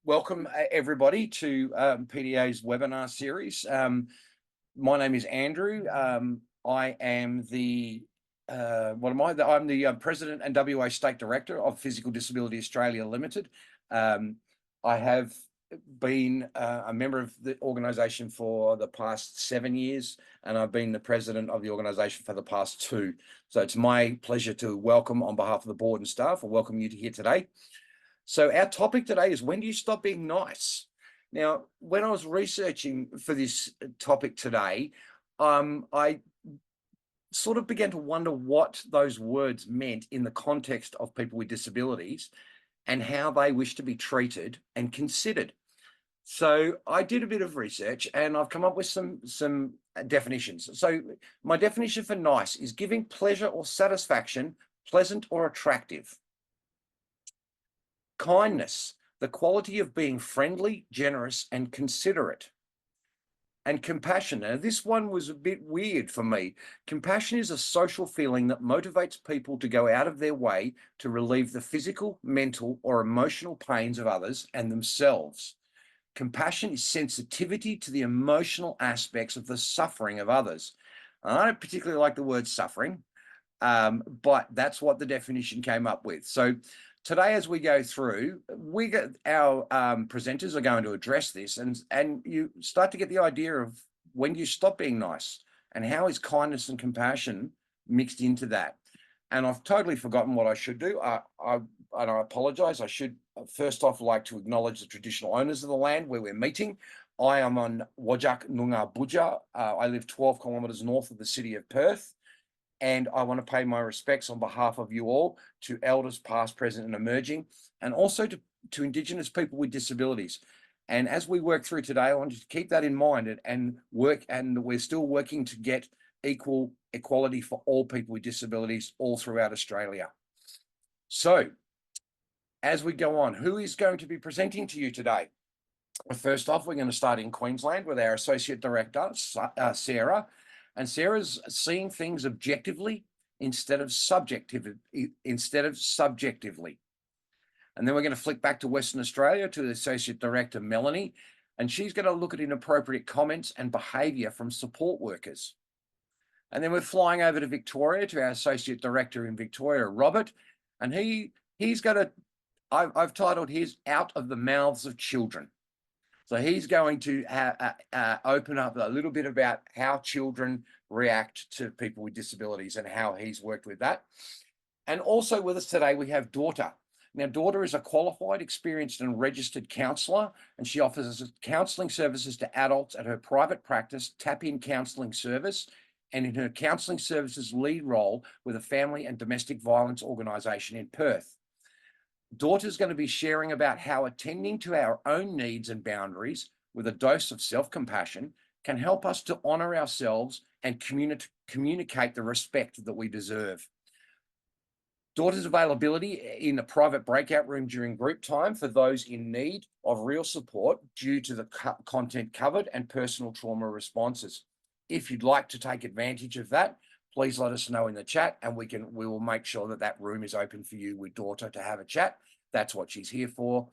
Welcome everybody to PDA's webinar series. My name is Andrew. I am the I'm the President and WA State Director of Physical Disability Australia Limited. I have been a member of the organisation for the past 7 years, and I've been the President of the organisation for the past 2. So it's my pleasure to welcome, on behalf of the board and staff, welcome you to here today. So our topic today is, when do you stop being nice? Now, when I was researching for this topic today, I sort of began to wonder what those words meant in the context of people with disabilities and how they wish to be treated and considered. So I did a bit of research and I've come up with some definitions. So my definition for nice is giving pleasure or satisfaction, pleasant or attractive. Kindness, the quality of being friendly, generous, and considerate. And compassion. Now, this one was a bit weird for me. Compassion is a social feeling that motivates people to go out of their way to relieve the physical, mental, or emotional pains of others and themselves. Compassion is sensitivity to the emotional aspects of the suffering of others. And I don't particularly like the word suffering, but that's what the definition came up with. So today, as we go through, our presenters are going to address this, and you start to get the idea of when you stop being nice and how is kindness and compassion mixed into that. And I've totally forgotten what I should do. And I apologise. I should first off like to acknowledge the traditional owners of the land where we're meeting. I am on Wajak Noongar Budja. I live 12 kilometres north of the city of Perth. And I want to pay my respects on behalf of you all to elders past, present and emerging, and also to Indigenous people with disabilities. And as we work through today, I want you to keep that in mind and work, and we're still working to get equality for all people with disabilities all throughout Australia. So as we go on, who is going to be presenting to you today? First off, we're going to start in Queensland with our Associate Director, Sarah. And Sarah's seeing things objectively instead of subjectively. And then we're going to flick back to Western Australia to the Associate Director, Melanie, and she's going to look at inappropriate comments and behaviour from support workers. And then we're flying over to Victoria to our Associate Director in Victoria, Robert, and he's going to, I've titled his Out of the Mouths of Children. So he's going to open up a little bit about how children react to people with disabilities and how he's worked with that. And also with us today, we have Dorte. Now, Dorte is a qualified, experienced and registered counsellor, and she offers counselling services to adults at her private practice, Tap-In Counselling Service, and in her counselling services lead role with a family and domestic violence organisation in Perth. Dorte is going to be sharing about how attending to our own needs and boundaries with a dose of self-compassion can help us to honour ourselves and communicate the respect that we deserve. Dorte's availability in a private breakout room during group time for those in need of real support due to the content covered and personal trauma responses. If you'd like to take advantage of that, please let us know in the chat, and we will make sure that that room is open for you with Dorte to have a chat. That's what she's here for.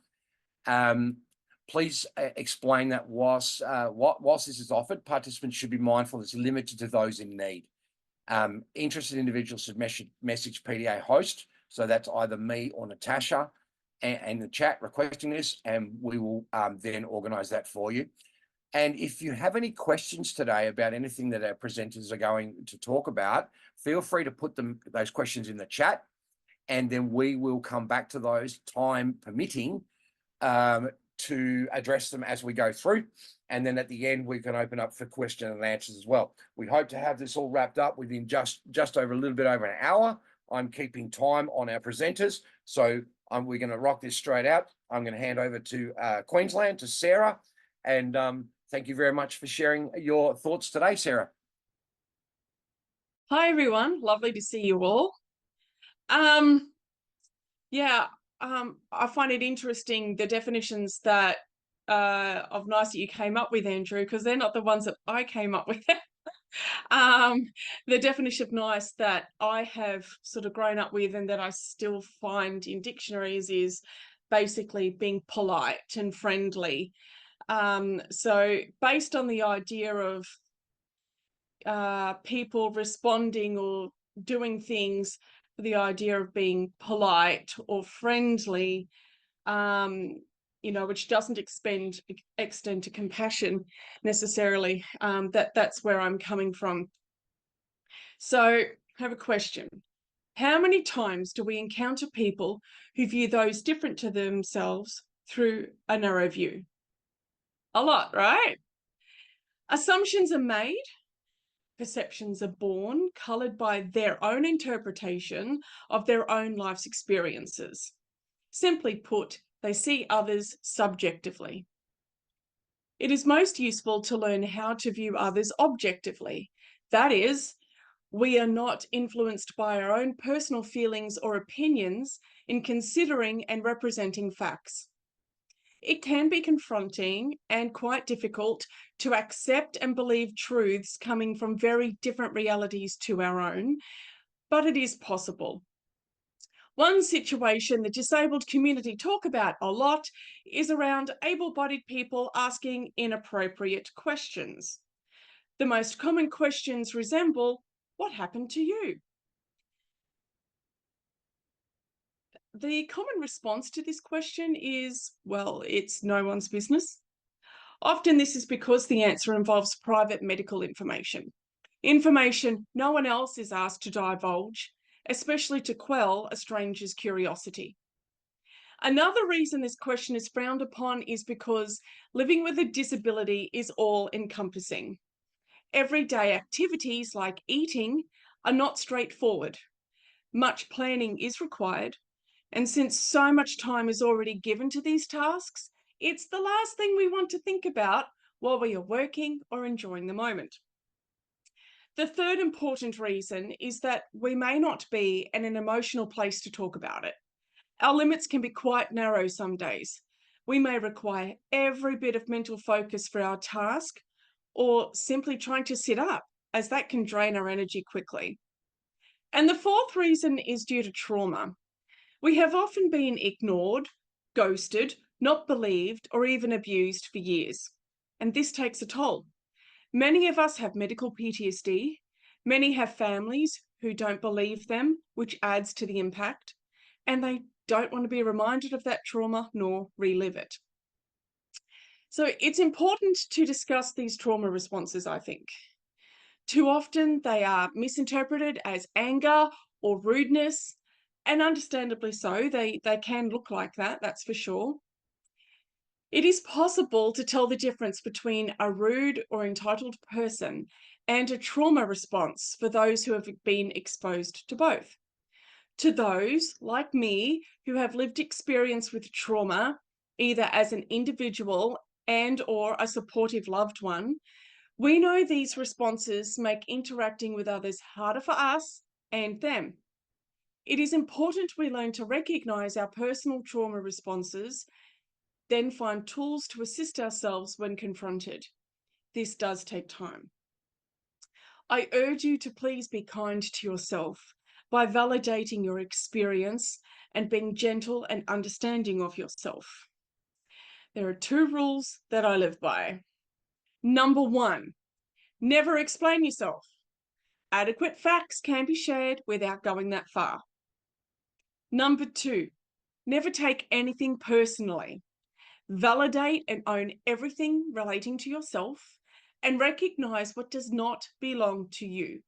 Please explain that whilst this is offered, participants should be mindful it's limited to those in need. Interested individuals should message PDA host, so that's either me or Natasha, and the chat requesting this, and we will then organise that for you. And if you have any questions today about anything that our presenters are going to talk about, feel free to put those questions in the chat, and then we will come back to those, time permitting, to address them as we go through. And then at the end, we can open up for question and answers as well. We hope to have this all wrapped up within just over a little bit over an hour. I'm keeping time on our presenters, so we're going to rock this straight out. I'm going to hand over to Queensland, to Sarah, and thank you very much for sharing your thoughts today, Sarah. Hi, everyone. Lovely to see you all. I find it interesting, the definitions that of nice that you came up with, Andrew, because they're not the ones that I came up with. The definition of nice that I have sort of grown up with and that I still find in dictionaries is basically being polite and friendly. So based on the idea of people responding or doing things for the idea of being polite or friendly, which doesn't extend to compassion necessarily. That's where I'm coming from. So I have a question. How many times do we encounter people who view those different to themselves through a narrow view? A lot, right? Assumptions are made, perceptions are born, coloured by their own interpretation of their own life's experiences. Simply put, they see others subjectively. It is most useful to learn how to view others objectively. That is, we are not influenced by our own personal feelings or opinions in considering and representing facts. It can be confronting and quite difficult to accept and believe truths coming from very different realities to our own, but it is possible. One situation the disabled community talk about a lot is around able-bodied people asking inappropriate questions. The most common questions resemble, "What happened to you?" The common response to this question is, well, it's no one's business. Often this is because the answer involves private medical information no one else is asked to divulge, especially to quell a stranger's curiosity. Another reason this question is frowned upon is because living with a disability is all-encompassing. Everyday activities like eating are not straightforward. Much planning is required, and since so much time is already given to these tasks, it's the last thing we want to think about while we are working or enjoying the moment. The third important reason is that we may not be in an emotional place to talk about it. Our limits can be quite narrow some days. We may require every bit of mental focus for our task, or simply trying to sit up, as that can drain our energy quickly. And the fourth reason is due to trauma. We have often been ignored, ghosted, not believed, or even abused for years. And this takes a toll. Many of us have medical PTSD. Many have families who don't believe them, which adds to the impact. And they don't want to be reminded of that trauma nor relive it. So it's important to discuss these trauma responses, I think. Too often they are misinterpreted as anger or rudeness, and understandably so, they can look like that, that's for sure. It is possible to tell the difference between a rude or entitled person and a trauma response for those who have been exposed to both. To those, like me, who have lived experience with trauma, either as an individual and or a supportive loved one, we know these responses make interacting with others harder for us and them. It is important we learn to recognize our personal trauma responses, then find tools to assist ourselves when confronted. This does take time. I urge you to please be kind to yourself by validating your experience and being gentle and understanding of yourself. There are 2 rules that I live by. Number 1, never explain yourself. Adequate facts can be shared without going that far. Number 2, never take anything personally. Validate and own everything relating to yourself and recognize what does not belong to you.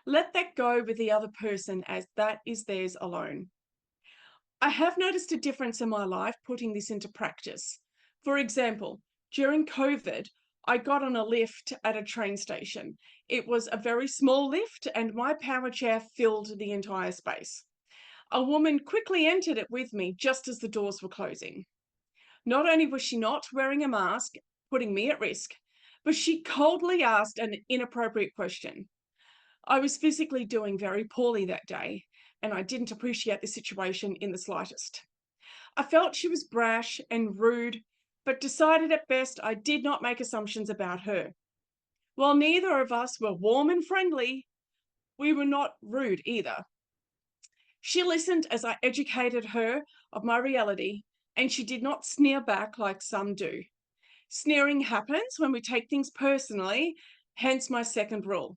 Let that go with the other person, as that is theirs alone. I have noticed a difference in my life putting this into practice. For example, during COVID, I got on a lift at a train station. It was a very small lift and my power chair filled the entire space. A woman quickly entered it with me just as the doors were closing. Not only was she not wearing a mask, putting me at risk, but she coldly asked an inappropriate question. I was physically doing very poorly that day, and I didn't appreciate the situation in the slightest. I felt she was brash and rude, but decided at best I did not make assumptions about her. While neither of us were warm and friendly, we were not rude either. She listened as I educated her of my reality, and she did not sneer back like some do. Sneering happens when we take things personally, hence my second rule.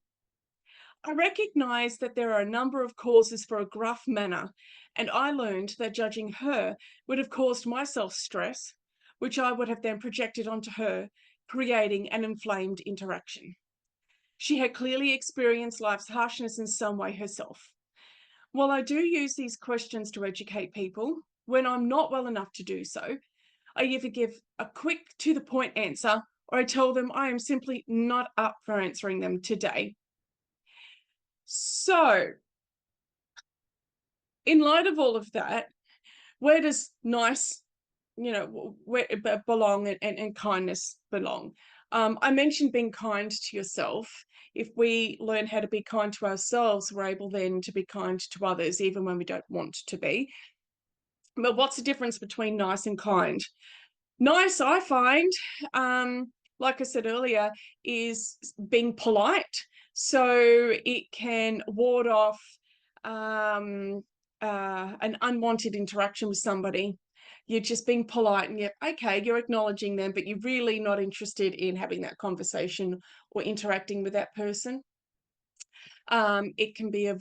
I recognise that there are a number of causes for a gruff manner, and I learned that judging her would have caused myself stress, which I would have then projected onto her, creating an inflamed interaction. She had clearly experienced life's harshness in some way herself. While I do use these questions to educate people, when I'm not well enough to do so, I either give a quick to the point answer or I tell them I am simply not up for answering them today. So, in light of all of that, where does nice, where belong and kindness belong? I mentioned being kind to yourself. If we learn how to be kind to ourselves, we're able then to be kind to others, even when we don't want to be. But what's the difference between nice and kind? Nice, I find, like I said earlier, is being polite. So it can ward off an unwanted interaction with somebody. You're just being polite and you're acknowledging them, but you're really not interested in having that conversation or interacting with that person. It can be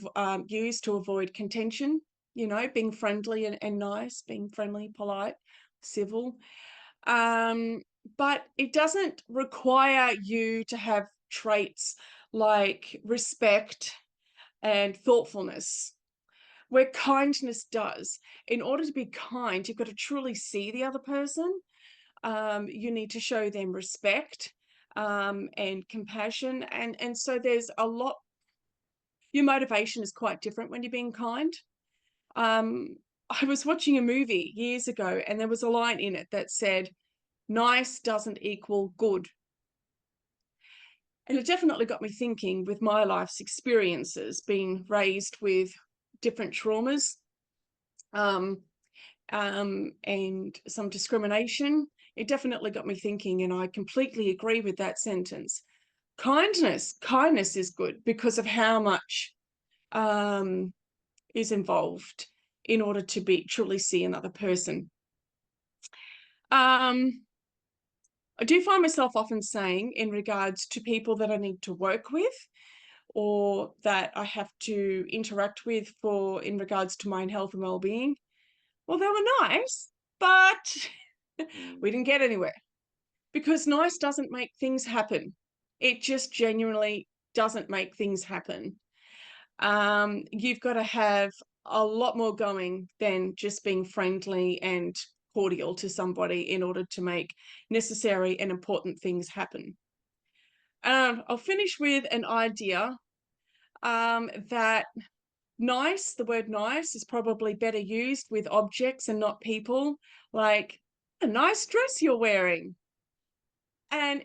used to avoid contention, being friendly and nice, being friendly, polite, civil. But it doesn't require you to have traits like respect and thoughtfulness, where kindness does. In order to be kind, you've got to truly see the other person. You need to show them respect and compassion. And so there's a lot, your motivation is quite different when you're being kind. I was watching a movie years ago and there was a line in it that said, nice doesn't equal good. And it definitely got me thinking with my life's experiences, being raised with different traumas and some discrimination. It definitely got me thinking, and I completely agree with that sentence. Kindness is good because of how much is involved in order to truly see another person. I do find myself often saying, in regards to people that I need to work with or that I have to interact with in regards to my own health and well-being, well, they were nice, but we didn't get anywhere, because nice doesn't make things happen. It just genuinely doesn't make things happen. You've got to have a lot more going than just being friendly and cordial to somebody in order to make necessary and important things happen. I'll finish with an idea that the word nice is probably better used with objects and not people, like a nice dress you're wearing. And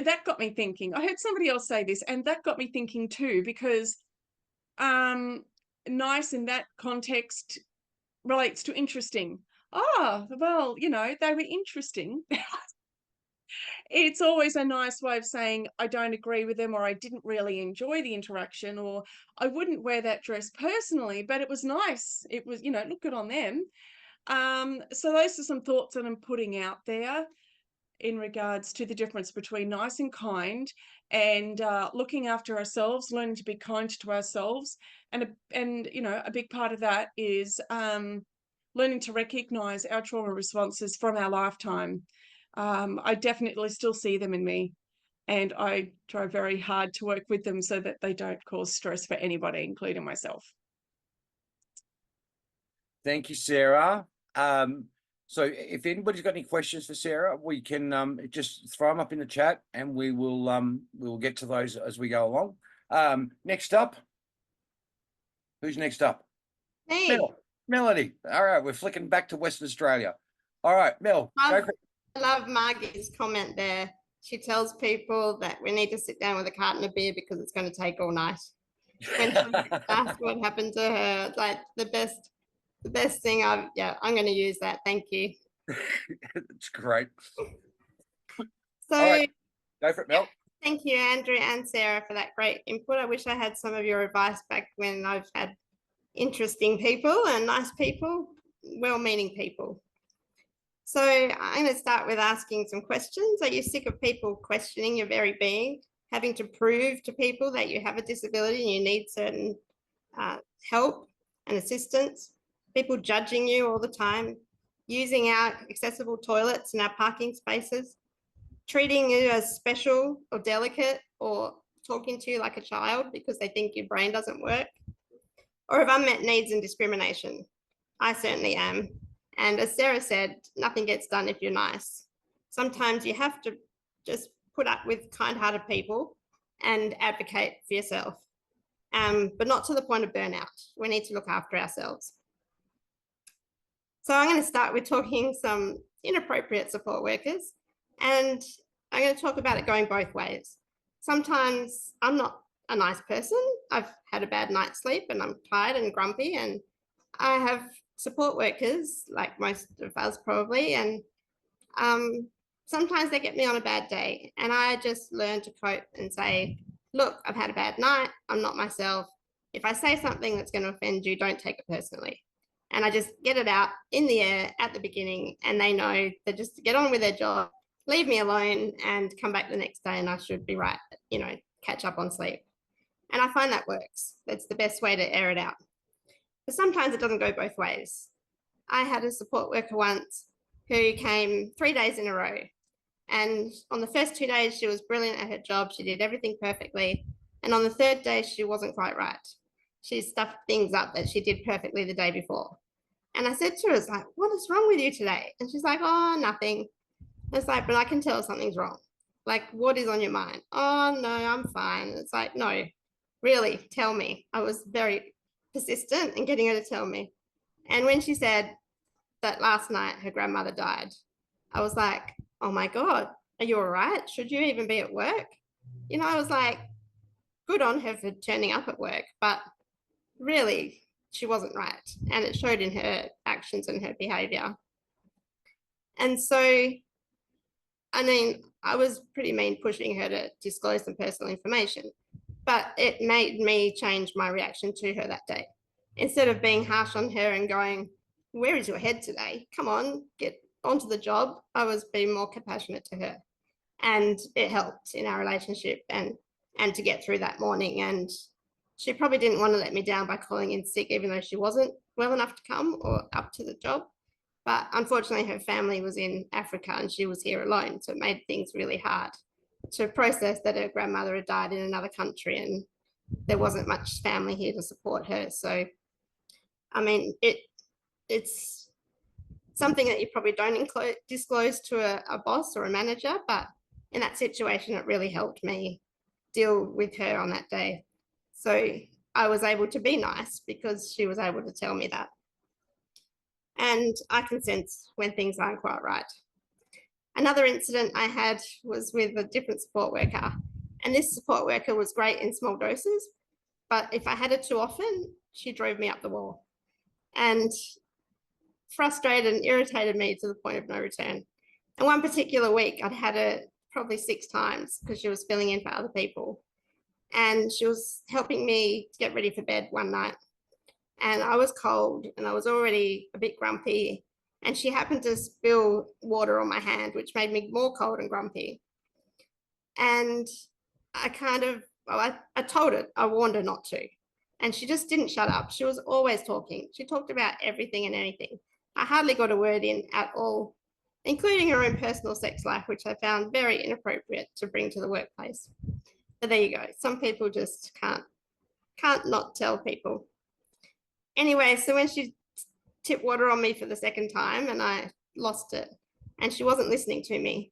that got me thinking. I heard somebody else say this, and that got me thinking too, because nice in that context relates to interesting. Oh, well, they were interesting. It's always a nice way of saying I don't agree with them, or I didn't really enjoy the interaction, or I wouldn't wear that dress personally, but it was nice. It was, look good on them. So those are some thoughts that I'm putting out there in regards to the difference between nice and kind, and looking after ourselves, learning to be kind to ourselves. And a big part of that is learning to recognize our trauma responses from our lifetime. I definitely still see them in me, and I try very hard to work with them so that they don't cause stress for anybody, including myself. Thank you, Sarah. So if anybody's got any questions for Sarah, we can just throw them up in the chat, and we will get to those as we go along. Next up, who's next up? Me. Melody. All right, we're flicking back to Western Australia. All right, Mel. I love Margie's comment there. She tells people that we need to sit down with a carton of beer because it's going to take all night. When asked what happened to her, it's like the best thing. I'm going to use that. Thank you. It's great. So, all right, go for it, Mel. Thank you, Andrew and Sarah, for that great input. I wish I had some of your advice back when I've had interesting people and nice people, well-meaning people. So I'm going to start with asking some questions. Are you sick of people questioning your very being, having to prove to people that you have a disability and you need certain help and assistance, people judging you all the time, using our accessible toilets and our parking spaces, treating you as special or delicate, or talking to you like a child because they think your brain doesn't work, or of unmet needs and discrimination? I certainly am. And as Sarah said, nothing gets done if you're nice. Sometimes you have to just put up with kind-hearted people and advocate for yourself, but not to the point of burnout. We need to look after ourselves. So I'm going to start with talking some inappropriate support workers, and I'm going to talk about it going both ways. Sometimes I'm not a nice person. I've had a bad night's sleep and I'm tired and grumpy, and I have support workers, like most of us probably, and sometimes they get me on a bad day, and I just learn to cope and say, look, I've had a bad night, I'm not myself. If I say something that's going to offend you, don't take it personally. And I just get it out in the air at the beginning, and they know they just get on with their job, leave me alone, and come back the next day and I should be right, catch up on sleep. And I find that works. That's the best way to air it out. But sometimes it doesn't go both ways. I had a support worker once who came 3 days in a row. And on the first 2 days, she was brilliant at her job. She did everything perfectly. And on the third day, she wasn't quite right. She stuffed things up that she did perfectly the day before. And I said to her, like, what is wrong with you today? And she's like, oh, nothing. It's like, but I can tell something's wrong. Like, what is on your mind? Oh, no, I'm fine. It's like, no, really, tell me. I was very persistent in getting her to tell me. And when she said that last night her grandmother died, I was like, oh my God, are you all right? Should you even be at work? I was like, good on her for turning up at work, but really, she wasn't right. And it showed in her actions and her behavior. And so, I mean, I was pretty mean pushing her to disclose some personal information, but it made me change my reaction to her that day. Instead of being harsh on her and going, where is your head today? Come on, get onto the job. I was being more compassionate to her. And it helped in our relationship and to get through that morning. And she probably didn't want to let me down by calling in sick, even though she wasn't well enough to come or up to the job. But unfortunately, her family was in Africa and she was here alone. So it made things really hard to process that her grandmother had died in another country and there wasn't much family here to support her. So, I mean, it's something that you probably don't disclose to a boss or a manager, but in that situation, it really helped me deal with her on that day. So I was able to be nice because she was able to tell me that. And I can sense when things aren't quite right. Another incident I had was with a different support worker. And this support worker was great in small doses, but if I had it too often, she drove me up the wall and frustrated and irritated me to the point of no return. And one particular week, I'd had her probably 6 times because she was filling in for other people. And she was helping me to get ready for bed one night. And I was cold and I was already a bit grumpy. And she happened to spill water on my hand, which made me more cold and grumpy. And I told her, I warned her not to. And she just didn't shut up. She was always talking. She talked about everything and anything. I hardly got a word in at all, including her own personal sex life, which I found very inappropriate to bring to the workplace. But there you go. Some people just can't not tell people. Anyway, so when she tipped water on me for the second time and I lost it and she wasn't listening to me,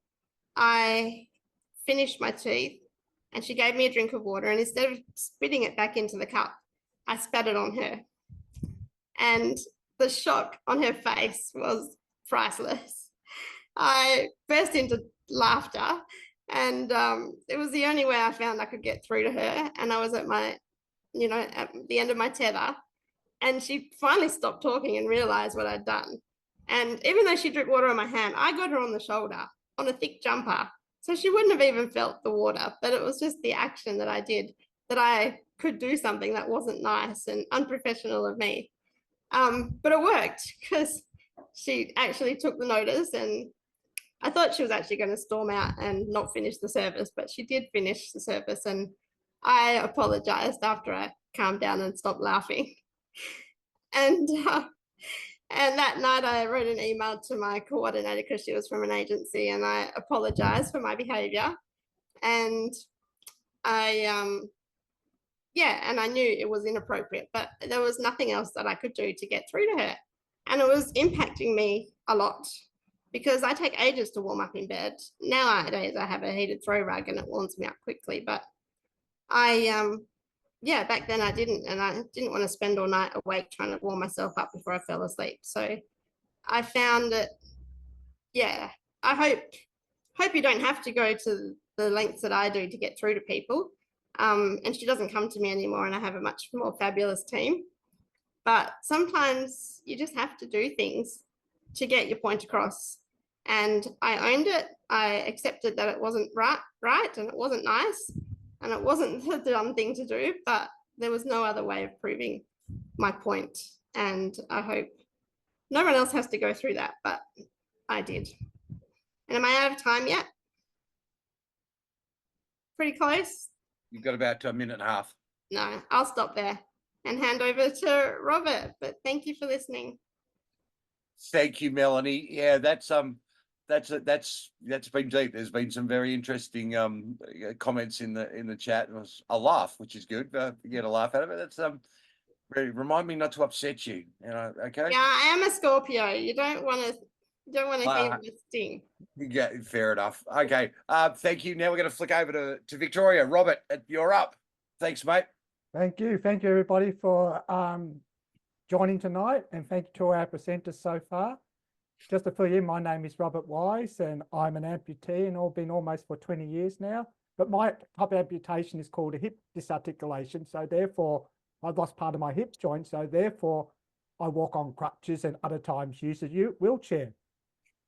I finished my teeth and she gave me a drink of water, and instead of spitting it back into the cup, I spat it on her. And the shock on her face was priceless. I burst into laughter, and it was the only way I found I could get through to her. And I was at at the end of my tether, and she finally stopped talking and realized what I'd done. And even though she dripped water on my hand, I got her on the shoulder on a thick jumper. So she wouldn't have even felt the water, but it was just the action that I did, that I could do something that wasn't nice and unprofessional of me. But it worked because she actually took the notice, and I thought she was actually going to storm out and not finish the service, but she did finish the service, and I apologized after I calmed down and stopped laughing. And and that night I wrote an email to my coordinator because she was from an agency, and I apologized for my behavior. And I yeah, and I knew it was inappropriate, but there was nothing else that I could do to get through to her. And it was impacting me a lot because I take ages to warm up in bed. Nowadays I have a heated throw rug and it warms me up quickly, but I yeah, back then I didn't, and I didn't want to spend all night awake trying to warm myself up before I fell asleep. So I found that, yeah, I hope you don't have to go to the lengths that I do to get through to people. And she doesn't come to me anymore, and I have a much more fabulous team. But sometimes you just have to do things to get your point across. And I owned it. I accepted that it wasn't right, and it wasn't nice, and it wasn't the dumb thing to do, but there was no other way of proving my point. And I hope no one else has to go through that, but I did. And am I out of time yet? Pretty close? You've got about a minute and a half. No, I'll stop there and hand over to Robert, but thank you for listening. Thank you, Melanie. Yeah, that's been deep. There's been some very interesting comments in the chat. It was a laugh, which is good. You get a laugh out of it. That's remind me not to upset you. You know, okay? Yeah, I am a Scorpio. You don't want to hear the sting. Yeah, fair enough. Okay. Thank you. Now we're going to flick over to Victoria. Robert, you're up. Thanks, mate. Thank you everybody for joining tonight, and thank you to our presenters so far. Just to fill you in, my name is Robert Wise, and I'm an amputee, and I've been almost for 20 years now. But my type of amputation is called a hip disarticulation, so therefore I've lost part of my hip joint, so therefore I walk on crutches and other times use a wheelchair.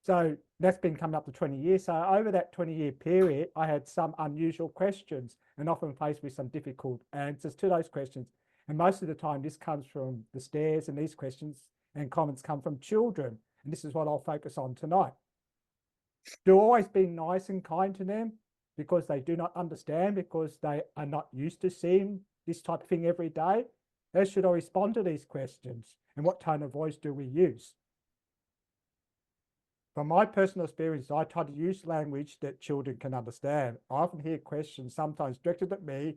So that's been coming up to 20 years. So over that 20-year period, I had some unusual questions and often faced with some difficult answers to those questions. And most of the time, this comes from the stairs, and these questions and comments come from children. And this is what I'll focus on tonight. Do always be nice and kind to them because they do not understand, because they are not used to seeing this type of thing every day. How should I respond to these questions? And what tone of voice do we use? From my personal experience, I try to use language that children can understand. I often hear questions sometimes directed at me,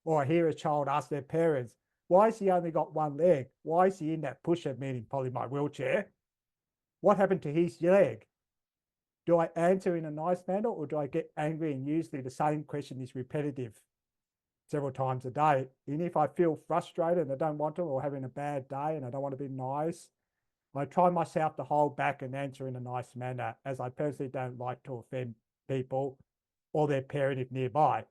or I hear a child ask their parents, why has he only got one leg? Why is he in that pusher, meaning probably my wheelchair? What happened to his leg? Do I answer in a nice manner, or do I get angry? And usually the same question is repetitive several times a day. And if I feel frustrated and I don't want to, or having a bad day and I don't want to be nice, I try myself to hold back and answer in a nice manner, as I personally don't like to offend people or their parent if nearby.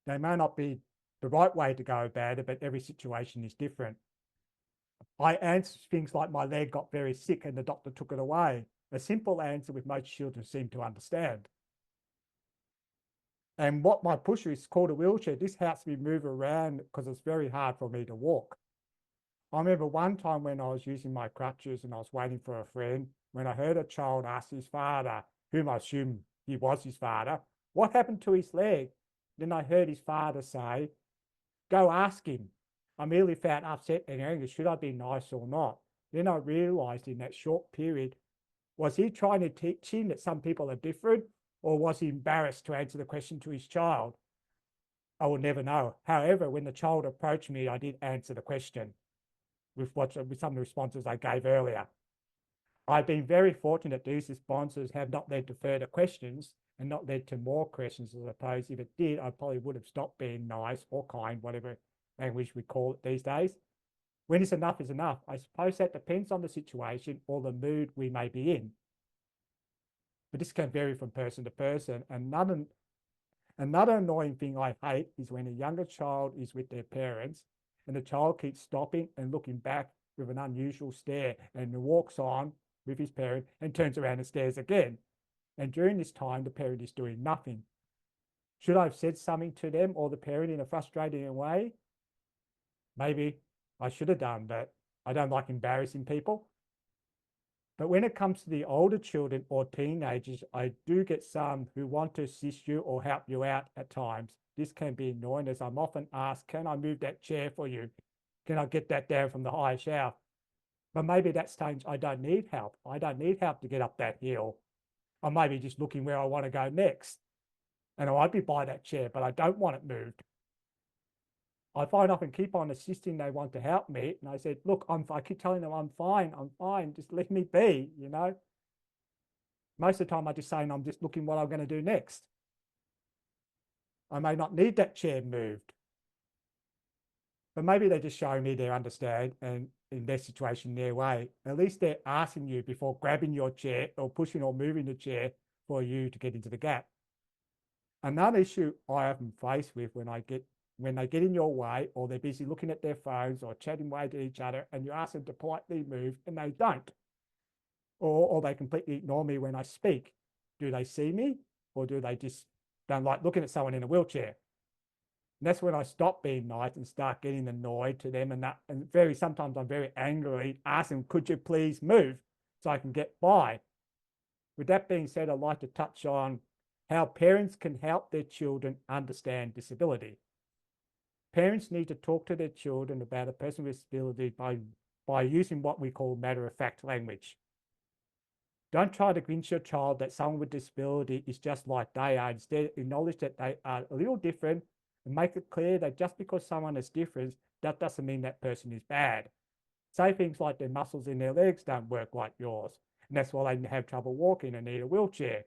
They may not be the right way to go about it, but every situation is different. I answer things like my leg got very sick and the doctor took it away. A simple answer which most children seem to understand. And what my pusher is called a wheelchair, this helps me move around because it's very hard for me to walk. I remember one time when I was using my crutches and I was waiting for a friend, when I heard a child ask his father, whom I assume he was his father, what happened to his leg? Then I heard his father say, go ask him. I immediately felt upset and angry. Should I be nice or not? Then I realised in that short period, was he trying to teach him that some people are different, or was he embarrassed to answer the question to his child? I will never know. However, when the child approached me, I did answer the question with some of the responses I gave earlier. I've been very fortunate these responses have not led to further questions and not led to more questions. I suppose if it did, I probably would have stopped being nice or kind, whatever language we call it these days. When it's enough is enough. I suppose that depends on the situation or the mood we may be in. But this can vary from person to person. Another annoying thing I hate is when a younger child is with their parents and the child keeps stopping and looking back with an unusual stare and walks on with his parent and turns around and stares again. And during this time, the parent is doing nothing. Should I have said something to them or the parent in a frustrating way? Maybe I should have done, but I don't like embarrassing people. But when it comes to the older children or teenagers, I do get some who want to assist you or help you out at times. This can be annoying, as I'm often asked, can I move that chair for you? Can I get that down from the high shelf? But maybe that stage I don't need help. I don't need help to get up that hill. I may be just looking where I want to go next. And I might be by that chair, but I don't want it moved. I find I often keep on insisting they want to help me. And I said, look, I keep telling them I'm fine, just leave me be, you know. Most of the time I just saying I'm just looking what I'm going to do next. I may not need that chair moved. But maybe they're just showing me they understand and in their situation, their way. At least they're asking you before grabbing your chair or pushing or moving the chair for you to get into the gap. Another issue I often face with when they get in your way, or they're busy looking at their phones or chatting away to each other, and you ask them to politely move and they don't. Or they completely ignore me when I speak. Do they see me, or do they just don't like looking at someone in a wheelchair? And that's when I stop being nice and start getting annoyed to them, and sometimes I'm very angry, asking, could you please move so I can get by? With that being said, I'd like to touch on how parents can help their children understand disability. Parents need to talk to their children about a person with disability by using what we call matter-of-fact language. Don't try to convince your child that someone with disability is just like they are. Instead, acknowledge that they are a little different and make it clear that just because someone is different, that doesn't mean that person is bad. Say things like their muscles in their legs don't work like yours, and that's why they have trouble walking and need a wheelchair.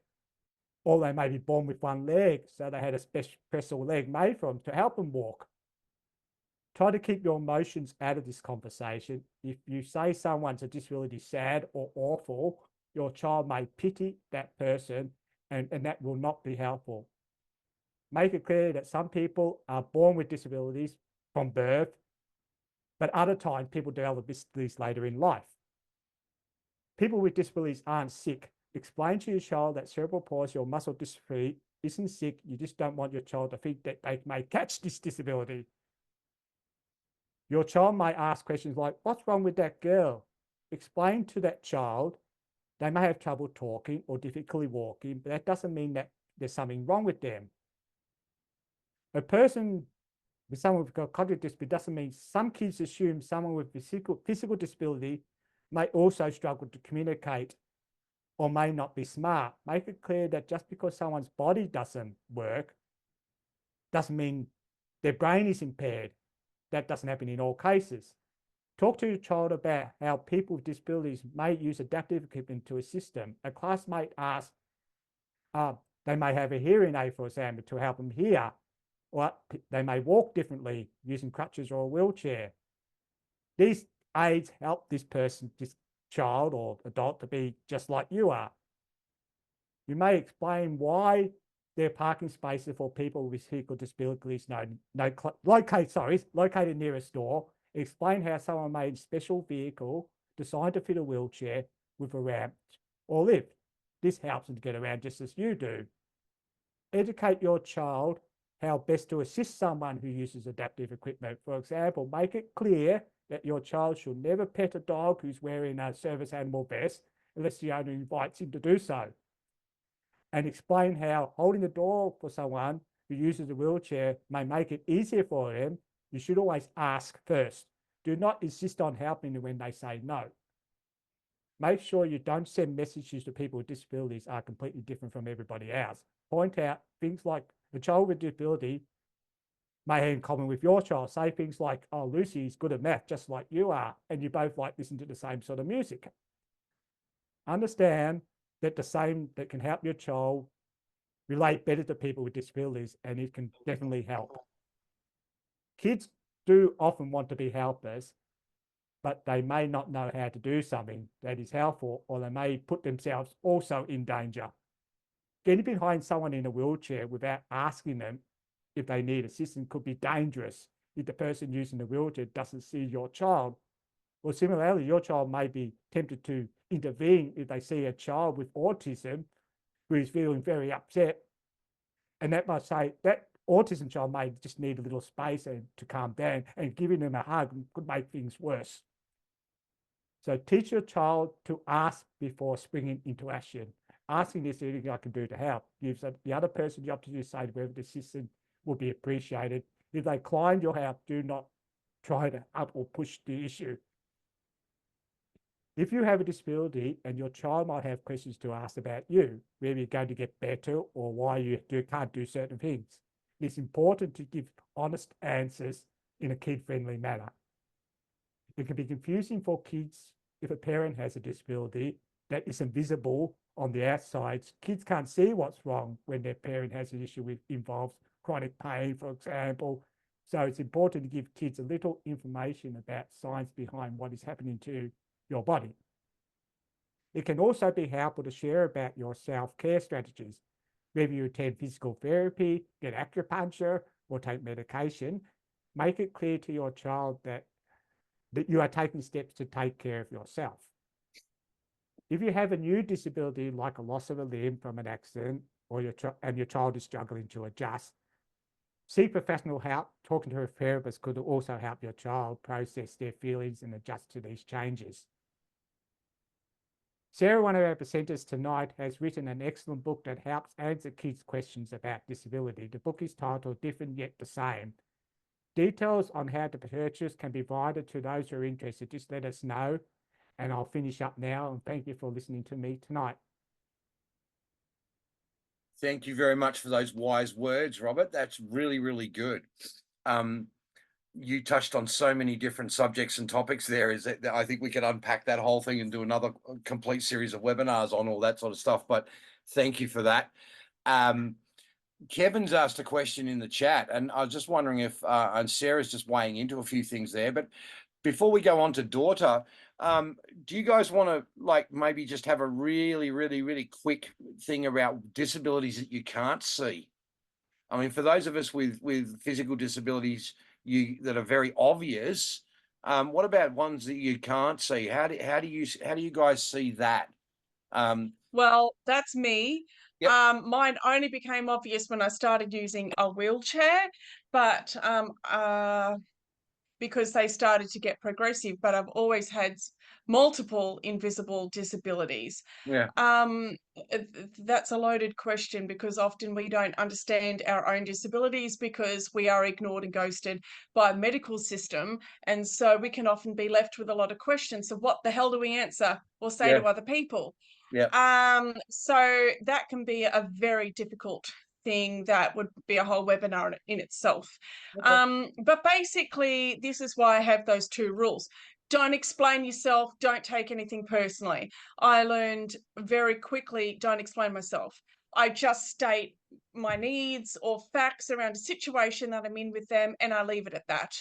Or they may be born with one leg, so they had a special leg made for them to help them walk. Try to keep your emotions out of this conversation. If you say someone's a disability sad or awful, your child may pity that person, and that will not be helpful. Make it clear that some people are born with disabilities from birth, but other times people develop disabilities later in life. People with disabilities aren't sick. Explain to your child that cerebral palsy or muscle dystrophy isn't sick. You just don't want your child to think that they may catch this disability. Your child may ask questions like, what's wrong with that girl? Explain to that child they may have trouble talking or difficulty walking, but that doesn't mean that there's something wrong with them. A person with someone with cognitive disability doesn't mean some kids assume someone with physical disability may also struggle to communicate or may not be smart. Make it clear that just because someone's body doesn't work doesn't mean their brain is impaired. That doesn't happen in all cases. Talk to your child about how people with disabilities may use adaptive equipment to assist them. A classmate asks, they may have a hearing aid, for example, to help them hear, or they may walk differently using crutches or a wheelchair. These aids help this child or adult to be just like you are. You may explain why there are parking spaces for people with physical disabilities located near a store. Explain how someone made a special vehicle designed to fit a wheelchair with a ramp or lift. This helps them to get around just as you do. Educate your child how best to assist someone who uses adaptive equipment. For example, make it clear that your child should never pet a dog who's wearing a service animal vest unless the owner invites him to do so. And explain how holding the door for someone who uses a wheelchair may make it easier for them. You should always ask first. Do not insist on helping them when they say no. Make sure you don't send messages to people with disabilities are completely different from everybody else. Point out things like the child with disability may have in common with your child. Say things like, oh, Lucy's good at math just like you are, and you both like listening to the same sort of music. Understand that that can help your child relate better to people with disabilities, and it can definitely help. Kids do often want to be helpers, but they may not know how to do something that is helpful, or they may put themselves also in danger. Getting behind someone in a wheelchair without asking them if they need assistance could be dangerous if the person using the wheelchair doesn't see your child. Or similarly, your child may be tempted to intervene if they see a child with autism who is feeling very upset, and that might say that autism child may just need a little space to calm down, and giving them a hug could make things worse. So teach your child to ask before springing into action. Asking is anything I can do to help. Gives the other person the opportunity to say whether the assistance will be appreciated. If they climb your help, do not try to up or push the issue. If you have a disability and your child might have questions to ask about you, whether you're going to get better or why you can't do certain things, it's important to give honest answers in a kid-friendly manner. It can be confusing for kids if a parent has a disability that isn't visible on the outside. Kids can't see what's wrong when their parent has an issue with involves chronic pain, for example. So it's important to give kids a little information about science behind what is happening to your body. It can also be helpful to share about your self-care strategies. Whether you attend physical therapy, get acupuncture, or take medication, make it clear to your child that you are taking steps to take care of yourself. If you have a new disability like a loss of a limb from an accident or your child is struggling to adjust, seek professional help. Talking to a therapist could also help your child process their feelings and adjust to these changes. Sarah, one of our presenters tonight, has written an excellent book that helps answer kids' questions about disability. The book is titled Different Yet the Same. Details on how to purchase can be provided to those who are interested. Just let us know, and I'll finish up now. And thank you for listening to me tonight. Thank you very much for those wise words, Robert. That's really, really good. You touched on so many different subjects and topics there. Is that I think we could unpack that whole thing and do another complete series of webinars on all that sort of stuff. But thank you for that. Kevin's asked a question in the chat, and I was just wondering if, and Sarah's just weighing into a few things there. But before we go on to Dorte, do you guys want to like maybe just have a really, really, really quick thing about disabilities that you can't see? I mean, for those of us with physical disabilities that are very obvious, what about ones that you can't see? How do you guys see that? Well, that's me. Yep. Mine only became obvious when I started using a wheelchair, but because they started to get progressive, but I've always had multiple invisible disabilities. Yeah. That's a loaded question because often we don't understand our own disabilities because we are ignored and ghosted by the medical system. And so we can often be left with a lot of questions. So what the hell do we answer or say to other people? Yeah. So that can be a very difficult thing that would be a whole webinar in itself. Okay. But basically, this is why I have those two rules. Don't explain yourself. Don't take anything personally. I learned very quickly, don't explain myself. I just state my needs or facts around a situation that I'm in with them, and I leave it at that,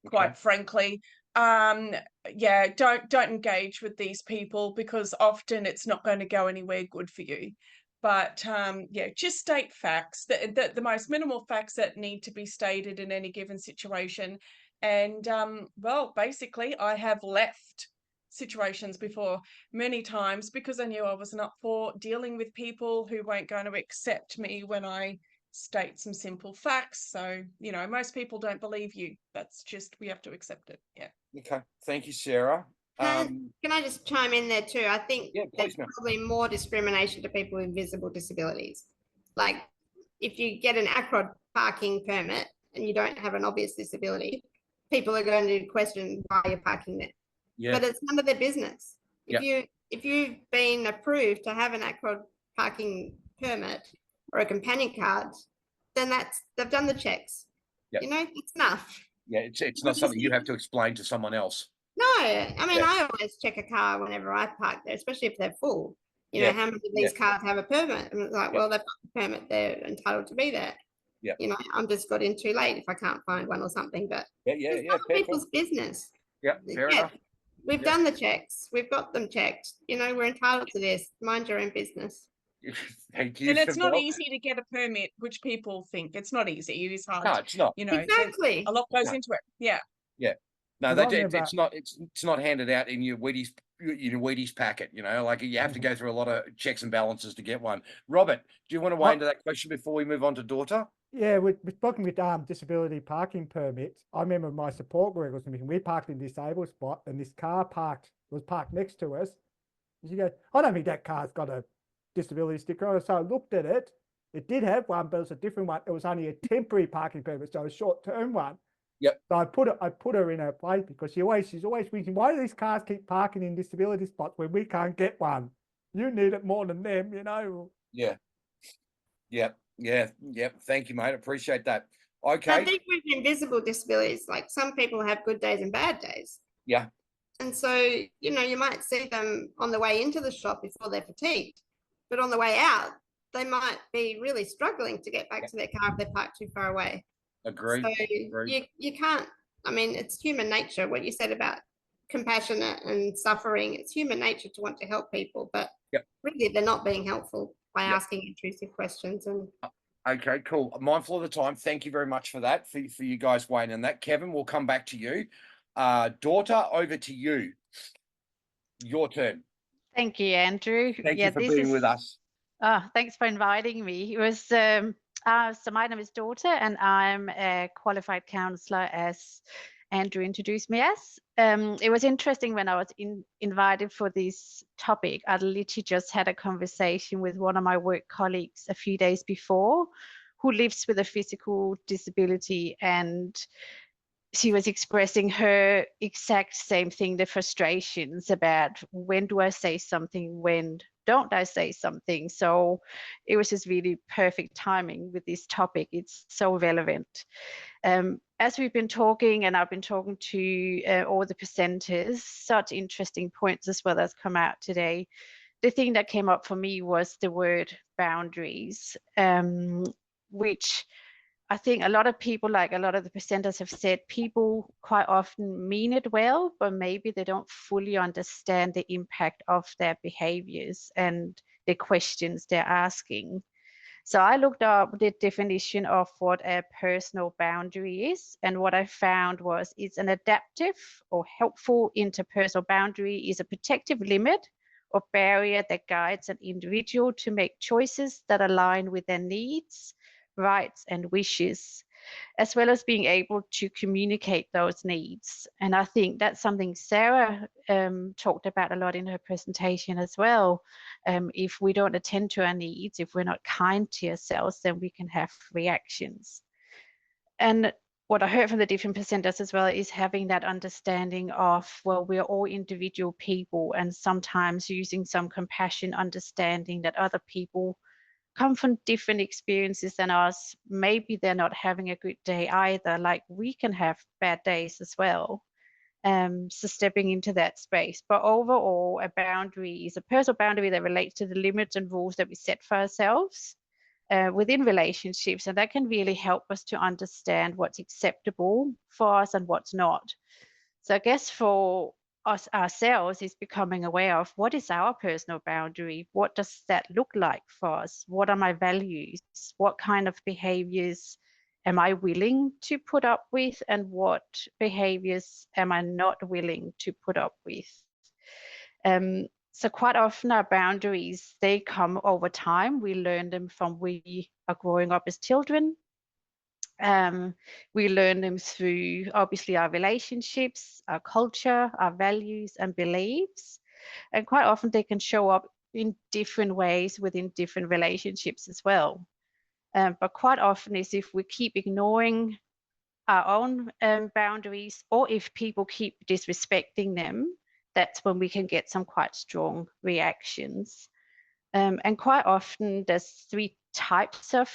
quite frankly. Yeah, don't engage with these people because often it's not going to go anywhere good for you. But yeah, just state facts, the most minimal facts that need to be stated in any given situation. And well, basically, I have left situations before many times because I knew I wasn't up for dealing with people who weren't going to accept me when I state some simple facts. So, you know, most people don't believe you. That's just, we have to accept it. Yeah. Okay. Thank you, Sarah. Can I just chime in there too? I think there's ma'am. probably more discrimination to people with visible disabilities. Like if you get an ACROD parking permit and you don't have an obvious disability, people are going to question why you're parking there. Yeah. But it's none of their business. If you've been approved to have an ACROD parking permit or a companion card, then they've done the checks. Yep. You know, it's enough. Yeah, it's not something you have to explain to someone else. No, I mean, I always check a car whenever I park there, especially if they're full. You know, how many of these cars have a permit? And it's like, well, they've got the permit, they're entitled to be there. Yeah. You know, I'm just got in too late if I can't find one or something, but it's not people's business. Yeah, fair enough. We've done the checks. We've got them checked. You know, we're entitled to this. Mind your own business. Thank you. And it's not easy to get a permit, which people think. It's not easy. It is hard. No, it's not. You know, exactly. A lot goes into it. Yeah. Yeah. No, it's not handed out in your Wheaties packet, you know, like you have to go through a lot of checks and balances to get one. Robert, do you want to weigh into that question before we move on to Dorte? Yeah, we're talking with disability parking permits. I remember my support group was meeting. We parked in a disabled spot and this car parked was parked next to us. And she goes, I don't think that car's got a disability sticker on it. So I looked at it. It did have one, but it was a different one. It was only a temporary parking permit, so a short-term one. Yep. So I put her in her place because she's always thinking, why do these cars keep parking in disability spots when we can't get one? You need it more than them, you know. Yeah. Yep. Yeah. Yep. Thank you, mate. Appreciate that. I Okay. think with invisible disabilities, like some people have good days and bad days. Yeah. And so, you know, you might see them on the way into the shop before they're fatigued, but on the way out, they might be really struggling to get back to their car if they're parked too far away. Agree. So you can't, I mean, it's human nature, what you said about compassionate and suffering. It's human nature to want to help people, but really they're not being helpful by asking intrusive questions. And okay, cool. Mindful of the time. Thank you very much for that, for you guys weighing in that. Kevin, we'll come back to you. Dorte, over to you. Your turn. Thank you, Andrew. Thank you for being with us. Thanks for inviting me. It was so my name is Dorte, and I'm a qualified counsellor, as Andrew introduced me as. It was interesting when I was invited for this topic. I literally just had a conversation with one of my work colleagues a few days before, who lives with a physical disability, and she was expressing her exact same thing, the frustrations about when do I say something, when don't I say something. So it was just really perfect timing with this topic. It's so relevant. As we've been talking, and I've been talking to all the presenters, such interesting points as well as come out today. The thing that came up for me was the word boundaries, which I think a lot of people, like a lot of the presenters have said, people quite often mean it well, but maybe they don't fully understand the impact of their behaviors and the questions they're asking. So I looked up the definition of what a personal boundary is, and what I found was it's an adaptive or helpful interpersonal boundary is a protective limit or barrier that guides an individual to make choices that align with their needs, rights, and wishes, as well as being able to communicate those needs. And I think that's something Sarah talked about a lot in her presentation as well. If we don't attend to our needs, if we're not kind to ourselves, then we can have reactions. And what I heard from the different presenters as well is having that understanding of, well, we're all individual people, and sometimes using some compassion, understanding that other people come from different experiences than us. Maybe they're not having a good day either, like we can have bad days as well. So stepping into that space. But overall, a boundary is a personal boundary that relates to the limits and rules that we set for ourselves within relationships. And that can really help us to understand what's acceptable for us and what's not. So I guess for us ourselves is becoming aware of what is our personal boundary, what does that look like for us, what are my values, what kind of behaviors am I willing to put up with, and what behaviors am I not willing to put up with. So quite often our boundaries, they come over time. We learn them from we are growing up as children. We learn them through obviously our relationships, our culture, our values and beliefs. And quite often they can show up in different ways within different relationships as well. But quite often is if we keep ignoring our own boundaries, or if people keep disrespecting them, that's when we can get some quite strong reactions. And quite often there's three types of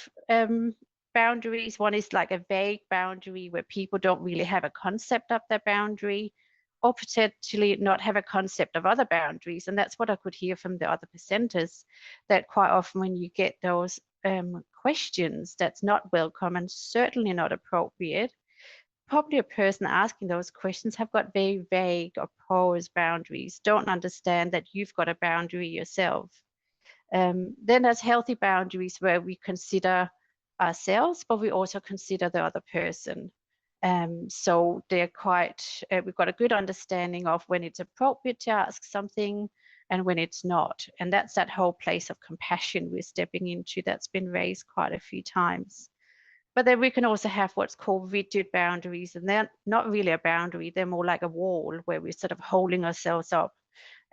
boundaries. One is like a vague boundary where people don't really have a concept of their boundary, or potentially not have a concept of other boundaries. And that's what I could hear from the other presenters, that quite often when you get those questions that's not welcome and certainly not appropriate, probably a person asking those questions have got very vague or porous boundaries, don't understand that you've got a boundary yourself. Then there's healthy boundaries where we consider ourselves, but we also consider the other person. So they're quite, we've got a good understanding of when it's appropriate to ask something and when it's not. And that's that whole place of compassion we're stepping into that's been raised quite a few times. But then we can also have what's called rigid boundaries, and they're not really a boundary, they're more like a wall where we're sort of holding ourselves up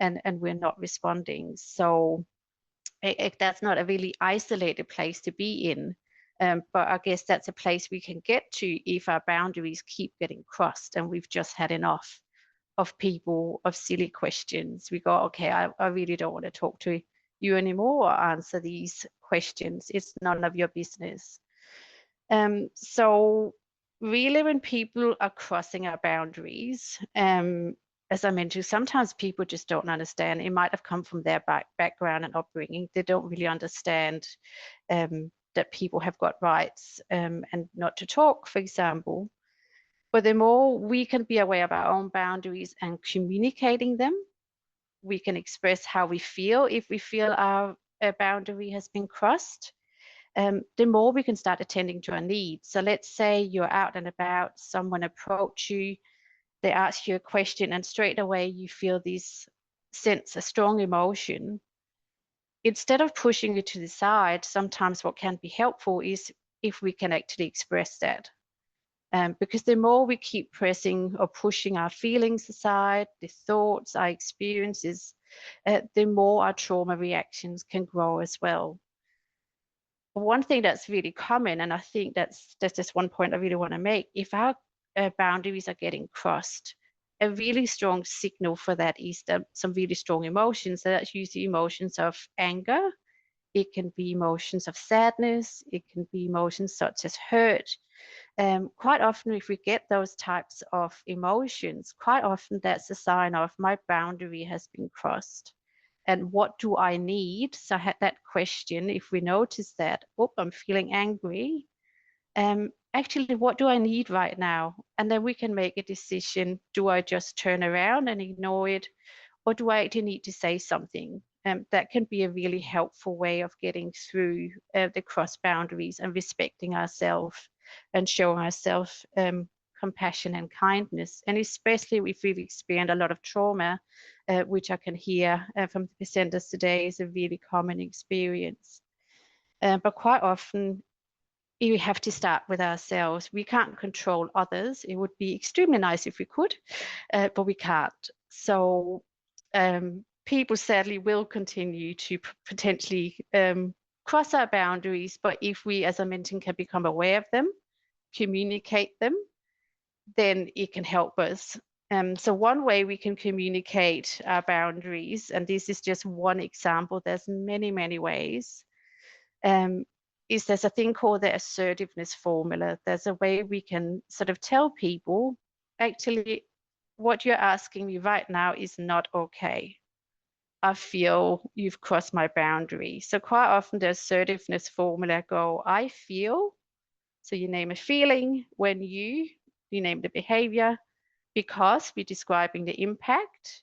and we're not responding. So that's not a really isolated place to be in. But I guess that's a place we can get to if our boundaries keep getting crossed and we've just had enough of people, of silly questions. We go, okay, I really don't want to talk to you anymore or answer these questions. It's none of your business. So really when people are crossing our boundaries, as I mentioned, sometimes people just don't understand. It might have come from their background and upbringing. They don't really understand that people have got rights and not to talk, for example. But the more we can be aware of our own boundaries and communicating them, we can express how we feel if we feel our boundary has been crossed. The more we can start attending to our needs. So let's say you're out and about, someone approach you, they ask you a question, and straight away you feel this sense, a strong emotion. Instead of pushing it to the side, sometimes what can be helpful is if we can actually express that. Because the more we keep pressing or pushing our feelings aside, the thoughts, our experiences, the more our trauma reactions can grow as well. One thing that's really common, and I think that's just one point I really want to make, if our boundaries are getting crossed, a really strong signal for that is that some really strong emotions. So that's usually emotions of anger. It can be emotions of sadness. It can be emotions such as hurt. Quite often, if we get those types of emotions, quite often that's a sign of my boundary has been crossed. And what do I need? So I had that question, if we notice that, oh, I'm feeling angry, actually, what do I need right now? And then we can make a decision. Do I just turn around and ignore it? Or do I actually need to say something? That can be a really helpful way of getting through the cross boundaries and respecting ourselves and showing ourselves compassion and kindness. And especially if we've experienced a lot of trauma, which I can hear from the presenters today is a really common experience. But quite often, we have to start with ourselves. We can't control others. It would be extremely nice if we could, but we can't. So people sadly will continue to potentially cross our boundaries, but if we, as I mentioned, can become aware of them, communicate them, then it can help us. So one way we can communicate our boundaries, and this is just one example, there's many, many ways, is there's a thing called the assertiveness formula. There's a way we can sort of tell people, actually, what you're asking me right now is not okay. I feel you've crossed my boundary. So quite often the assertiveness formula go, I feel, so you name a feeling, when you name the behavior, because we're describing the impact,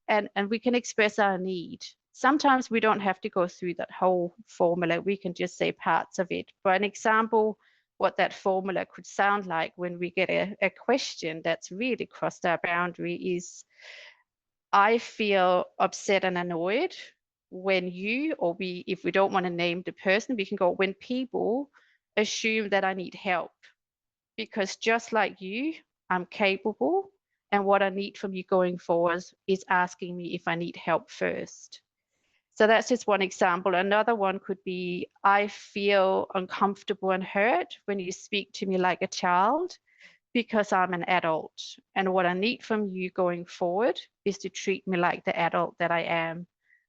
and we can express our need. Sometimes we don't have to go through that whole formula. We can just say parts of it. For an example, what that formula could sound like when we get a question that's really crossed our boundary is, I feel upset and annoyed when you, or we, if we don't want to name the person, we can go, when people assume that I need help. Because just like you, I'm capable, and what I need from you going forward is asking me if I need help first. So that's just one example. Another one could be, I feel uncomfortable and hurt when you speak to me like a child because I'm an adult. And what I need from you going forward is to treat me like the adult that I am.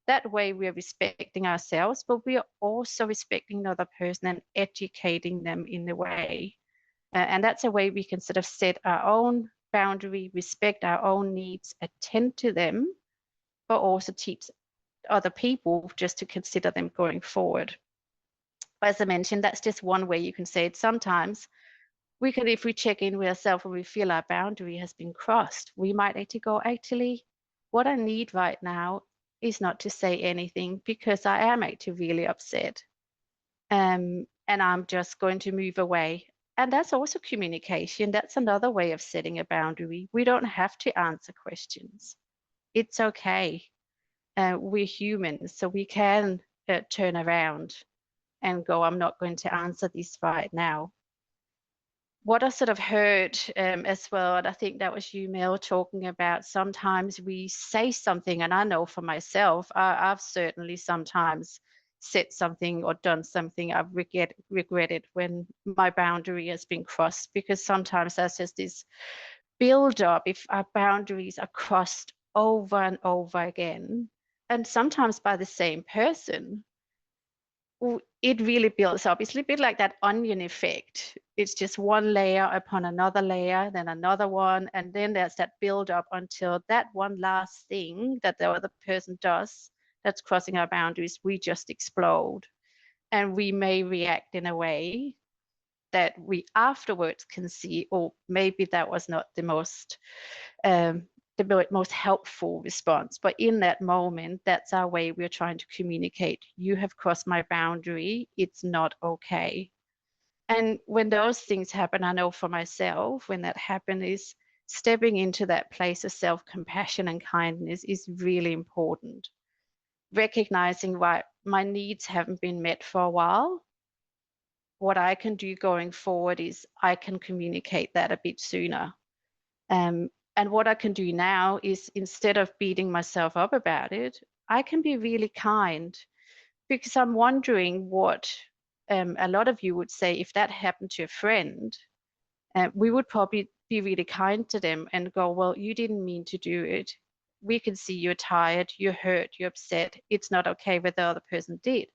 That way we are respecting ourselves, but we are also respecting another person and educating them in a way. And that's a way we can sort of set our own boundary, respect our own needs, attend to them, but also teach other people just to consider them going forward. As I mentioned, that's just one way you can say it. Sometimes we can, if we check in with ourselves and we feel our boundary has been crossed, we might need to go, actually, what I need right now is not to say anything because I am actually really upset. And I'm just going to move away. And that's also communication. That's another way of setting a boundary. We don't have to answer questions. It's okay. We're humans, so we can turn around and go, I'm not going to answer this right now. what I sort of heard as well, and I think that was you, Mel, talking about sometimes we say something, and I know for myself, I've certainly sometimes said something or done something I've regretted when my boundary has been crossed, because sometimes there's just this build up if our boundaries are crossed over and over again, and sometimes by the same person. It really builds up. It's a little bit like that onion effect. It's just one layer upon another layer, then another one, and then there's that build up until that one last thing that the other person does that's crossing our boundaries, we just explode. And we may react in a way that we afterwards can see, oh, maybe that was not the most helpful response. But in that moment, that's our way we're trying to communicate. You have crossed my boundary. It's not okay. And when those things happen, I know for myself, when that happens, is stepping into that place of self-compassion and kindness is really important. Recognizing why my needs haven't been met for a while. What I can do going forward is I can communicate that a bit sooner. And what I can do now is, instead of beating myself up about it, I can be really kind, because I'm wondering what a lot of you would say if that happened to a friend. We would probably be really kind to them and go, well, you didn't mean to do it. We can see you're tired, you're hurt, you're upset. It's not okay what the other person did.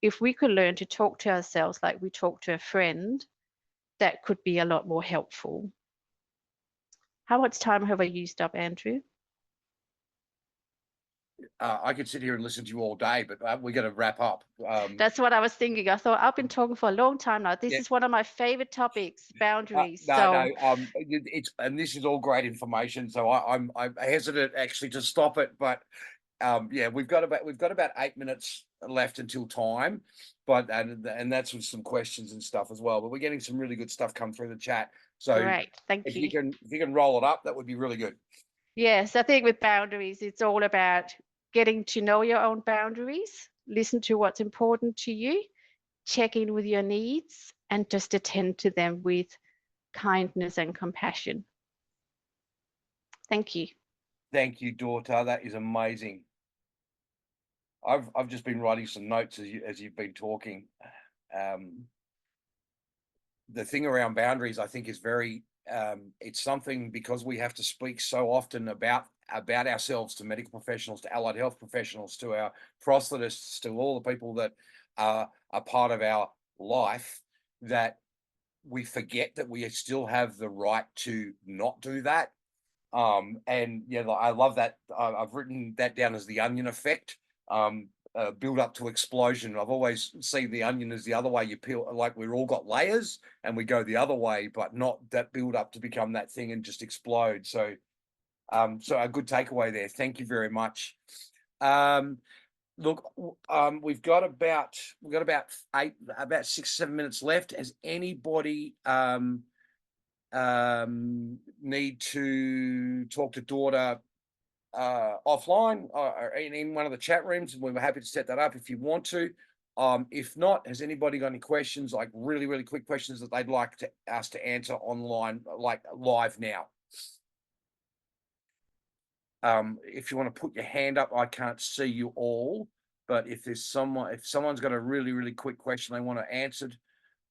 If we could learn to talk to ourselves like we talk to a friend, that could be a lot more helpful. How much time have I used up, Andrew? I could sit here and listen to you all day, but we got to wrap up. That's what I was thinking. I thought I've been talking for a long time now. This is one of my favorite topics, boundaries. And this is all great information. So I'm hesitant actually to stop it, but yeah, we've got about 8 minutes left until time, but and that's with some questions and stuff as well. But we're getting some really good stuff come through the chat. So great, thank you. If you can roll it up, that would be really good. Yes, I think with boundaries, it's all about getting to know your own boundaries, listen to what's important to you, check in with your needs, and just attend to them with kindness and compassion. Thank you. Thank you, Dorte. That is amazing. I've just been writing some notes as you've been talking. The thing around boundaries, I think, is very it's something, because we have to speak so often about ourselves to medical professionals, to allied health professionals, to our prosthetists, to all the people that are a part of our life, that we forget that we still have the right to not do that. And yeah, I love that. I've written that down as the onion effect. Build up to explosion. I've always seen the onion as the other way. You peel, like we've all got layers and we go the other way, but not that build up to become that thing and just explode. So so a good takeaway there. Thank you very much. Look, we've got about 6, 7 minutes left. Has anybody need to talk to Dorte offline or in one of the chat rooms? And we're happy to set that up if you want to. If not, has anybody got any questions, like really quick questions that they'd like us to answer online, like live now? If you want to put your hand up, I can't see you all, but if someone's got a really quick question they want to answered,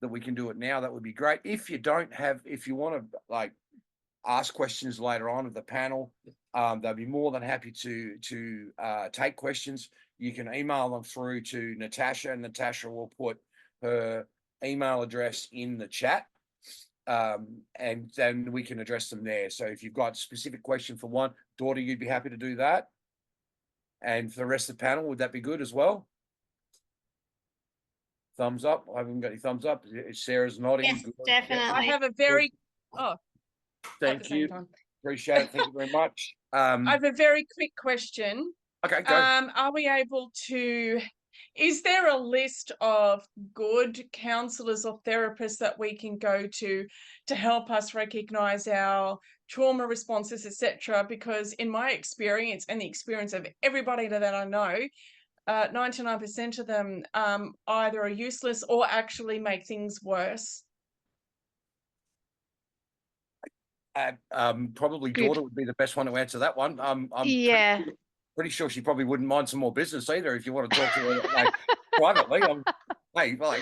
that we can do it now, that would be great. If you want to like ask questions later on of the panel, they'll be more than happy to take questions. You can email them through to Natasha, and Natasha will put her email address in the chat, and then we can address them there. So if you've got a specific question for one, Dorte, you'd be happy to do that. And for the rest of the panel, would that be good as well? Thumbs up. I haven't got any thumbs up. Sarah's nodding. Yes, definitely. I have a very thank you. Appreciate it. Thank you very much. I have a very quick question. Okay, go. Are we able to? Is there a list of good counsellors or therapists that we can go to help us recognise our trauma responses, etc.? Because in my experience and the experience of everybody that I know, 99% of them either are useless or actually make things worse. Probably Good. Dorte would be the best one to answer that one. I'm Yeah. pretty sure she probably wouldn't mind some more business either. If you want to talk to her like privately,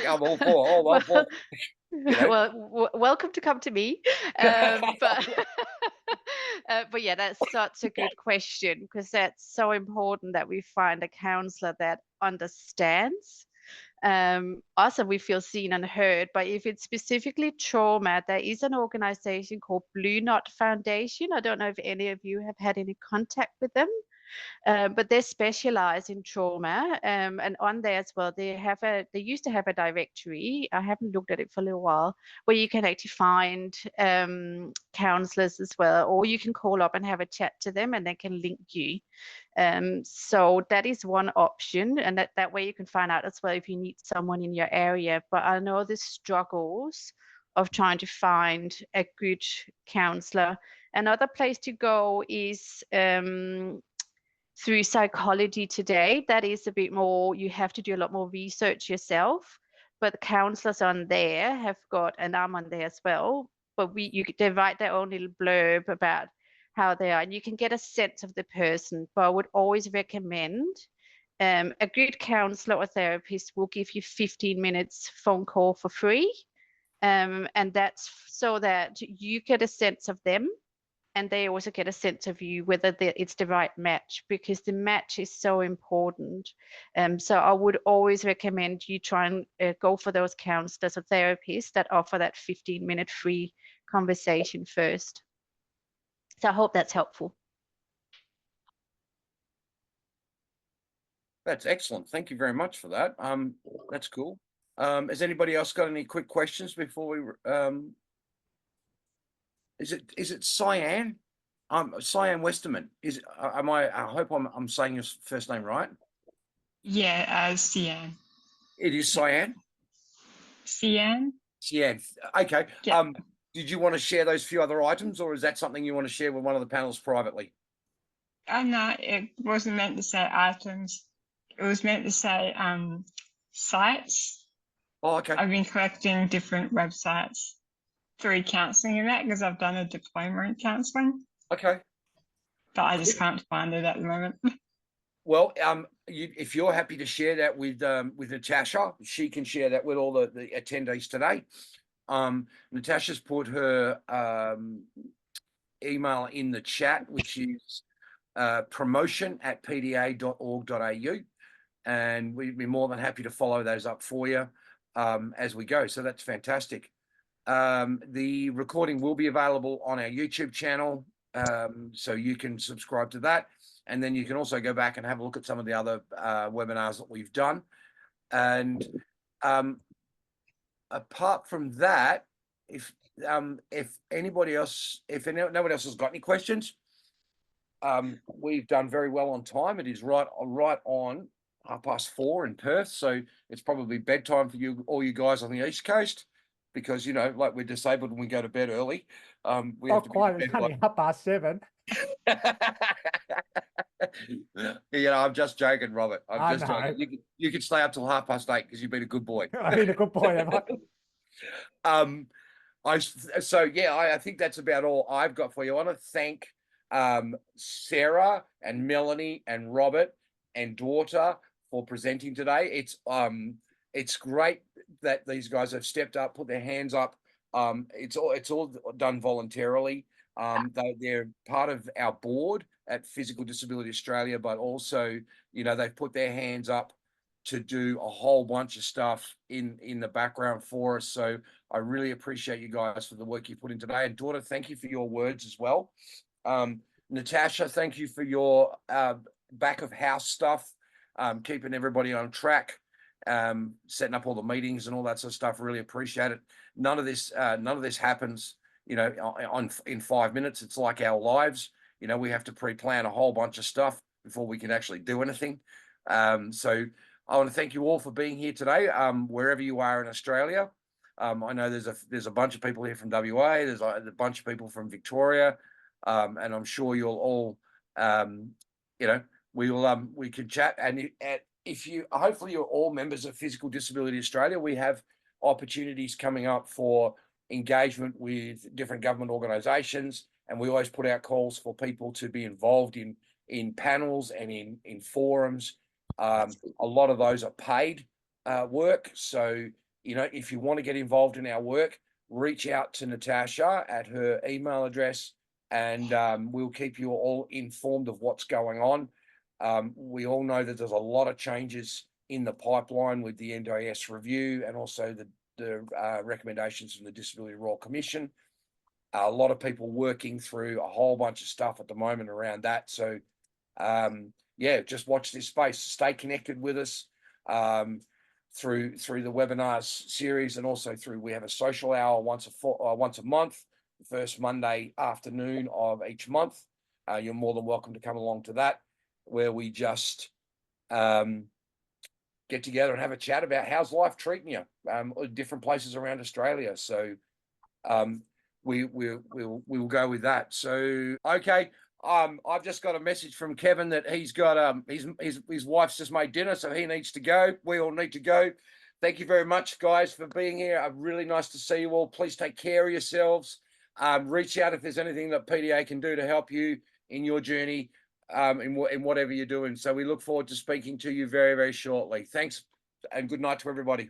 I'm all for. Well, you know. well, welcome to come to me. But but yeah, that's such a good question, because that's so important that we find a counselor that understands us and we feel seen and heard. But if it's specifically trauma, there is an organization called Blue Knot Foundation. I don't know if any of you have had any contact with them. But they specialize in trauma, and on there as well, they used to have a directory. I haven't looked at it for a little while, where you can actually find counselors as well, or you can call up and have a chat to them, and they can link you. So that is one option, and that way you can find out as well if you need someone in your area. But I know the struggles of trying to find a good counselor. Another place to go is through Psychology Today. That is a bit more, you have to do a lot more research yourself, but the counselors on there have got, and I'm on there as well, but they write their own little blurb about how they are, and you can get a sense of the person. But I would always recommend a good counselor or therapist will give you 15 minutes phone call for free, and that's so that you get a sense of them, and they also get a sense of you, whether it's the right match, because the match is so important. So I would always recommend you try and go for those counselors or therapists that offer that 15-minute free conversation first. So I hope that's helpful. That's excellent. Thank you very much for that. That's cool. Has anybody else got any quick questions before we? Is it Cyan? Cyan Westerman. Is am I hope I'm saying your first name right? Yeah, Cyan. It is Cyan. Cyan? Cyan. Okay. Yeah. Did you want to share those few other items, or is that something you want to share with one of the panelists privately? No, it wasn't meant to say items. It was meant to say sites. Oh, okay. I've been collecting different websites through counselling and that, because I've done a diploma in counselling. Okay. But I just can't find it at the moment. Well, if you're happy to share that with Natasha, she can share that with all the attendees today. Natasha's put her email in the chat, which is promotion@pda.org.au, and we'd be more than happy to follow those up for you as we go. So that's fantastic. The recording will be available on our YouTube channel, so you can subscribe to that, and then you can also go back and have a look at some of the other webinars that we've done. And apart from that, if nobody else has got any questions, we've done very well on time. It is right on 4:30 in Perth, so it's probably bedtime for all you guys on the East Coast, because like we're disabled and we go to bed early. We have to quite, be it's only 7:30. I'm just joking, Robert. I'm just know. joking. You can stay up till 8:30 because you've been a good boy. I've been a good boy, have I? I think that's about all I've got for you. I want to thank Sarah and Melanie and Robert and Dorte for presenting today. It's great that these guys have stepped up, put their hands up. It's all done voluntarily. They're part of our board at Physical Disability Australia, but also, they've put their hands up to do a whole bunch of stuff in the background for us. So I really appreciate you guys for the work you put in today. And Dorte, thank you for your words as well. Natasha, thank you for your back of house stuff, keeping everybody on track, setting up all the meetings and all that sort of stuff. Really appreciate it. None of this happens, in 5 minutes. It's like our lives. We have to pre-plan a whole bunch of stuff before we can actually do anything. So I want to thank you all for being here today, wherever you are in Australia. I know there's a bunch of people here from WA. There's a bunch of people from Victoria, and I'm sure you'll all, we can chat. And hopefully you're all members of Physical Disability Australia. We have opportunities coming up for engagement with different government organisations, and we always put out calls for people to be involved in panels and in forums. A lot of those are paid work, so if you want to get involved in our work, reach out to Natasha at her email address, and we'll keep you all informed of what's going on. We all know that there's a lot of changes in the pipeline with the NDIS review and also the recommendations from the Disability Royal Commission. A lot of people working through a whole bunch of stuff at the moment around that. So, yeah, just watch this space. Stay connected with us through the webinars series, and also we have a social hour once a month, the first Monday afternoon of each month. You're more than welcome to come along to that, where we just get together and have a chat about how's life treating you, different places around Australia. So we will go with that. So okay, I've just got a message from Kevin that he's got his wife's just made dinner, so he needs to go. We all need to go. Thank you very much, guys, for being here. Really nice to see you all. Please take care of yourselves. Reach out if there's anything that PDA can do to help you in your journey, in whatever you're doing. So we look forward to speaking to you very, very shortly. Thanks, and good night to everybody.